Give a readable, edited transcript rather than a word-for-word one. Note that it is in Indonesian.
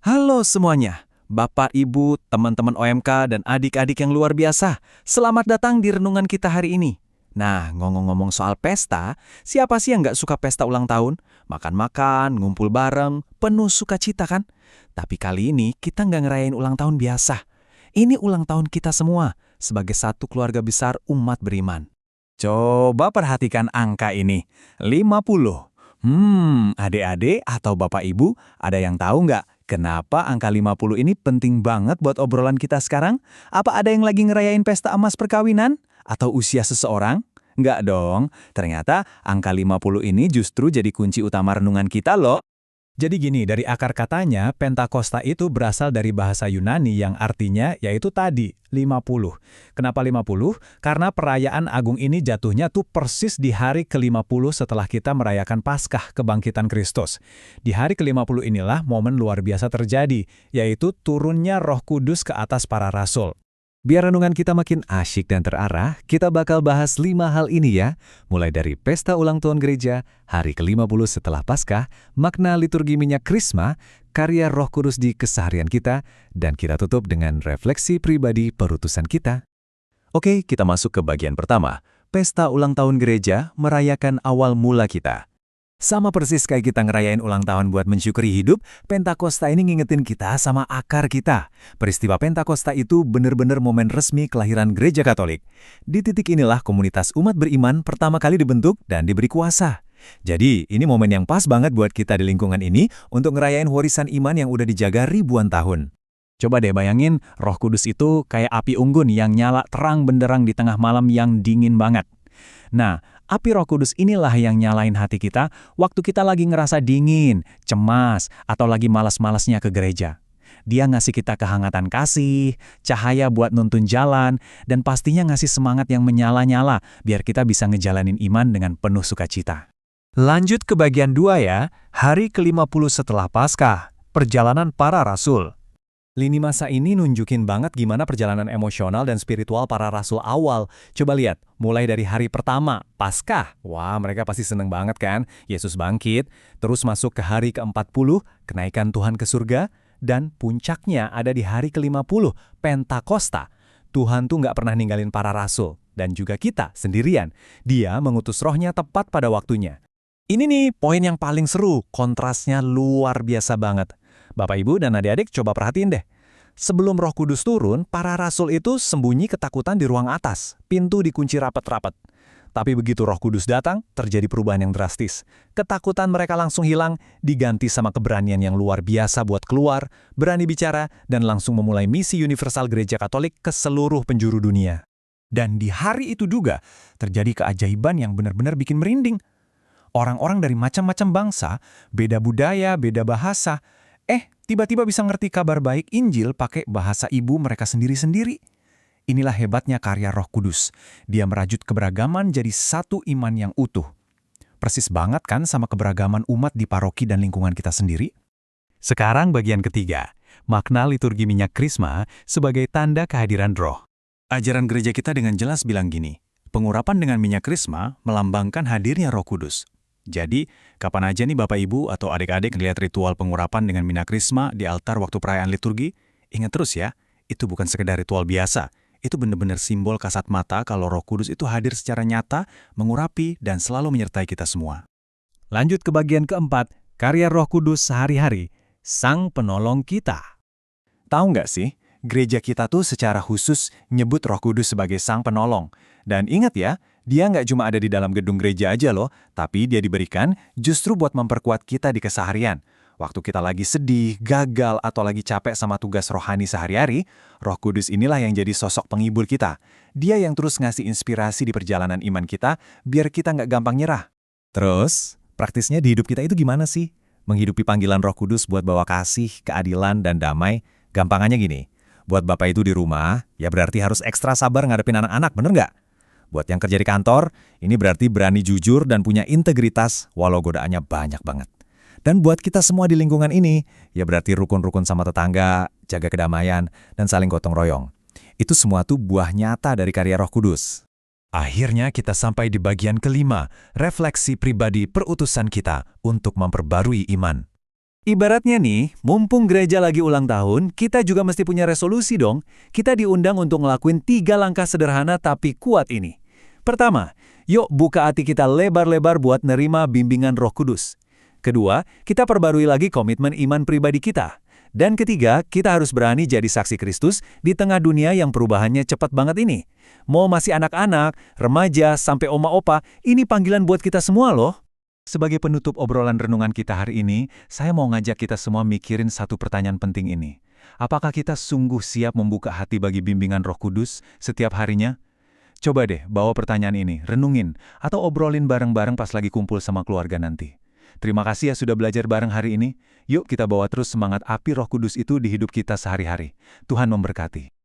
Halo semuanya, Bapak, Ibu, teman-teman OMK, dan adik-adik yang luar biasa. Selamat datang di renungan kita hari ini. Nah, ngomong-ngomong soal pesta, siapa sih yang nggak suka pesta ulang tahun? Makan-makan, ngumpul bareng, penuh sukacita kan? Tapi kali ini kita nggak ngerayain ulang tahun biasa. Ini ulang tahun kita semua, sebagai satu keluarga besar umat beriman. Coba perhatikan angka ini, 50. Adik-adik atau Bapak Ibu, ada yang tahu nggak kenapa angka 50 ini penting banget buat obrolan kita sekarang? Apa ada yang lagi ngerayain pesta emas perkawinan? Atau usia seseorang? Nggak dong, ternyata angka 50 ini justru jadi kunci utama renungan kita loh. Jadi gini, dari akar katanya, Pentakosta itu berasal dari bahasa Yunani yang artinya yaitu tadi, 50. Kenapa 50? Karena perayaan agung ini jatuhnya tuh persis di hari ke-50 setelah kita merayakan Paskah kebangkitan Kristus. Di hari ke-50 inilah momen luar biasa terjadi, yaitu turunnya Roh Kudus ke atas para rasul. Biar renungan kita makin asyik dan terarah, kita bakal bahas 5 hal ini ya. Mulai dari pesta ulang tahun gereja, hari ke-50 setelah Paskah, makna liturgi minyak Krisma, karya Roh Kudus di keseharian kita, dan kita tutup dengan refleksi pribadi perutusan kita. Oke, kita masuk ke bagian pertama. Pesta ulang tahun gereja merayakan awal mula kita. Sama persis kayak kita ngerayain ulang tahun buat mensyukuri hidup, Pentakosta ini ngingetin kita sama akar kita. Peristiwa Pentakosta itu benar-benar momen resmi kelahiran Gereja Katolik. Di titik inilah komunitas umat beriman pertama kali dibentuk dan diberi kuasa. Jadi, ini momen yang pas banget buat kita di lingkungan ini untuk ngerayain warisan iman yang udah dijaga ribuan tahun. Coba deh bayangin, Roh Kudus itu kayak api unggun yang nyala terang benderang di tengah malam yang dingin banget. Nah, api Roh Kudus inilah yang nyalain hati kita waktu kita lagi ngerasa dingin, cemas, atau lagi malas-malasnya ke gereja. Dia ngasih kita kehangatan kasih, cahaya buat nuntun jalan, dan pastinya ngasih semangat yang menyala-nyala biar kita bisa ngejalanin iman dengan penuh sukacita. Lanjut ke bagian 2 ya, hari ke-50 setelah Paskah, perjalanan para rasul. Lini masa ini nunjukin banget gimana perjalanan emosional dan spiritual para rasul awal. Coba lihat, mulai dari hari pertama, Paskah. Wah, mereka pasti seneng banget kan? Yesus bangkit, terus masuk ke hari ke-40, kenaikan Tuhan ke surga, dan puncaknya ada di hari ke-50, Pentakosta. Tuhan tuh nggak pernah ninggalin para rasul, dan juga kita sendirian. Dia mengutus rohnya tepat pada waktunya. Ini nih poin yang paling seru, kontrasnya luar biasa banget. Bapak, Ibu, dan adik-adik coba perhatiin deh. Sebelum Roh Kudus turun, para rasul itu sembunyi ketakutan di ruang atas. Pintu dikunci rapat-rapat. Tapi begitu Roh Kudus datang, terjadi perubahan yang drastis. Ketakutan mereka langsung hilang, diganti sama keberanian yang luar biasa buat keluar, berani bicara, dan langsung memulai misi universal Gereja Katolik ke seluruh penjuru dunia. Dan di hari itu juga, terjadi keajaiban yang benar-benar bikin merinding. Orang-orang dari macam-macam bangsa, beda budaya, beda bahasa, tiba-tiba bisa ngerti kabar baik Injil pakai bahasa ibu mereka sendiri-sendiri. Inilah hebatnya karya Roh Kudus. Dia merajut keberagaman jadi satu iman yang utuh. Persis banget kan sama keberagaman umat di paroki dan lingkungan kita sendiri? Sekarang bagian ketiga, makna liturgi minyak Krisma sebagai tanda kehadiran Roh. Ajaran gereja kita dengan jelas bilang gini, pengurapan dengan minyak Krisma melambangkan hadirnya Roh Kudus. Jadi, kapan aja nih Bapak Ibu atau adik-adik ngeliat ritual pengurapan dengan minyak Krisma di altar waktu perayaan liturgi, ingat terus ya, itu bukan sekedar ritual biasa. Itu benar-benar simbol kasat mata kalau Roh Kudus itu hadir secara nyata, mengurapi, dan selalu menyertai kita semua. Lanjut ke bagian keempat, karya Roh Kudus sehari-hari, Sang Penolong kita. Tahu nggak sih, gereja kita tuh secara khusus nyebut Roh Kudus sebagai Sang Penolong. Dan ingat ya, dia nggak cuma ada di dalam gedung gereja aja loh, tapi dia diberikan justru buat memperkuat kita di keseharian. Waktu kita lagi sedih, gagal, atau lagi capek sama tugas rohani sehari-hari, Roh Kudus inilah yang jadi sosok penghibur kita. Dia yang terus ngasih inspirasi di perjalanan iman kita, biar kita nggak gampang nyerah. Terus, praktisnya di hidup kita itu gimana sih? Menghidupi panggilan Roh Kudus buat bawa kasih, keadilan, dan damai, gampangannya gini. Buat Bapak itu di rumah, ya berarti harus ekstra sabar ngadepin anak-anak, bener nggak? Buat yang kerja di kantor, ini berarti berani jujur dan punya integritas, walau godaannya banyak banget. Dan buat kita semua di lingkungan ini, ya berarti rukun-rukun sama tetangga, jaga kedamaian, dan saling gotong royong. Itu semua tuh buah nyata dari karya Roh Kudus. Akhirnya kita sampai di bagian kelima, refleksi pribadi perutusan kita untuk memperbarui iman. Ibaratnya nih, mumpung gereja lagi ulang tahun, kita juga mesti punya resolusi dong. Kita diundang untuk ngelakuin 3 langkah sederhana tapi kuat ini. Pertama, yuk buka hati kita lebar-lebar buat nerima bimbingan Roh Kudus. Kedua, kita perbarui lagi komitmen iman pribadi kita. Dan ketiga, kita harus berani jadi saksi Kristus di tengah dunia yang perubahannya cepat banget ini. Mau masih anak-anak, remaja, sampai oma-opa, ini panggilan buat kita semua loh. Sebagai penutup obrolan renungan kita hari ini, saya mau ngajak kita semua mikirin satu pertanyaan penting ini. Apakah kita sungguh siap membuka hati bagi bimbingan Roh Kudus setiap harinya? Coba deh bawa pertanyaan ini, renungin, atau obrolin bareng-bareng pas lagi kumpul sama keluarga nanti. Terima kasih ya sudah belajar bareng hari ini. Yuk kita bawa terus semangat api Roh Kudus itu di hidup kita sehari-hari. Tuhan memberkati.